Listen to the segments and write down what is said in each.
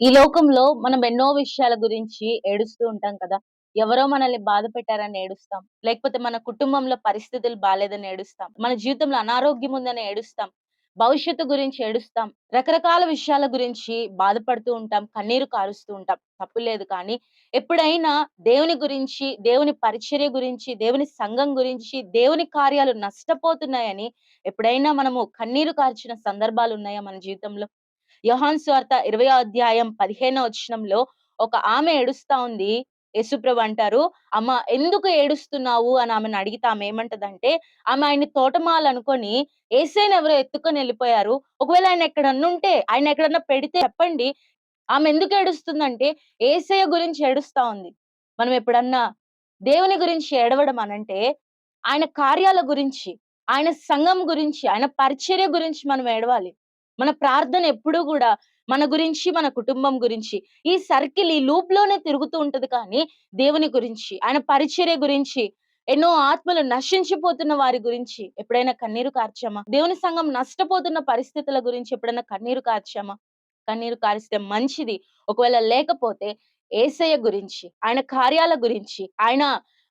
ఈ లోకంలో మనం ఎన్నో విషయాల గురించి ఏడుస్తూ ఉంటాం కదా! ఎవరో మనల్ని బాధ పెట్టారని ఏడుస్తాం. లేకపోతే మన కుటుంబంలో పరిస్థితులు బాలేదని ఏడుస్తాం. మన జీవితంలో అనారోగ్యం ఉందని ఏడుస్తాం. భవిష్యత్తు గురించి ఏడుస్తాం. రకరకాల విషయాల గురించి బాధపడుతూ ఉంటాం. కన్నీరు కారుస్తూ ఉంటాం. తప్పు లేదు కానీ, ఎప్పుడైనా దేవుని గురించి, దేవుని పరిచర్య గురించి, దేవుని సంఘం గురించి, దేవుని కార్యాలు నష్టపోతున్నాయని ఎప్పుడైనా మనము కన్నీరు కార్చిన సందర్భాలున్నాయా మన జీవితంలో? యోహాను సువార్త 20వ అధ్యాయం 15వ వచనంలో ఒక ఆమె ఏడుస్తా ఉంది. యేసుప్రభు అంటారు, "అమ్మ ఎందుకు ఏడుస్తున్నావు?" అని ఆమెను అడిగితే ఆమె ఏమంటదంటే, ఆమె ఆయన్ని తోటమాలనుకోని యేసయ్యని ఎవరో ఎత్తుకొని ఎళ్ళిపోయారు. ఒకవేళ ఆయన ఎక్కడన్నుంటే, ఆయన ఎక్కడన్నా పెడితే చెప్పండి. ఆమె ఎందుకు ఏడుస్తుందంటే, యేసయ్య గురించి ఏడుస్తా ఉంది. మనం ఎప్పుడన్నా దేవుని గురించి ఏడవడం అనంటే, ఆయన కార్యాల గురించి, ఆయన సంఘం గురించి, ఆయన పరిచర్య గురించి మనం ఏడవాలి. మన ప్రార్థన ఎప్పుడూ గూడా మన గురించి, మన కుటుంబం గురించి, ఈ సర్కిల్, ఈ లూప్‌లోనే తిరుగుతూ ఉంటది కానీ, దేవుని గురించి, ఆయన పరిచర్య గురించి, ఎన్నో ఆత్మలు నశించిపోతున్న వారి గురించి ఎప్పుడైనా కన్నీరు కార్చామా? దేవుని సంఘం నష్టపోతున్న పరిస్థితుల గురించి ఎప్పుడైనా కన్నీరు కార్చామా? కన్నీరు కారిస్తే మంచిది. ఒకవేళ లేకపోతే యేసయ్య గురించి, ఆయన కార్యాల గురించి,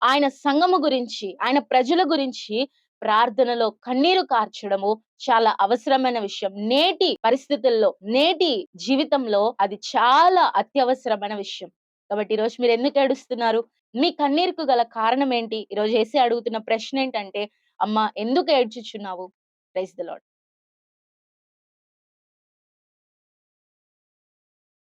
ఆయన సంఘము గురించి, ఆయన ప్రజల గురించి ప్రార్థనలో కన్నీరు కార్చడము చాలా అవసరమైన విషయం. నేటి పరిస్థితుల్లో, నేటి జీవితంలో అది చాలా అత్యవసరమైన విషయం. కాబట్టి ఈరోజు మీరెందుకు ఏడుస్తున్నారు? మీ కన్నీరుకు గల కారణం ఏంటి? ఈరోజు యేసయ్య అడుగుతున్న ప్రశ్న ఏంటంటే, "అమ్మా ఎందుకు ఏడ్చుచున్నావు?" Praise the lord.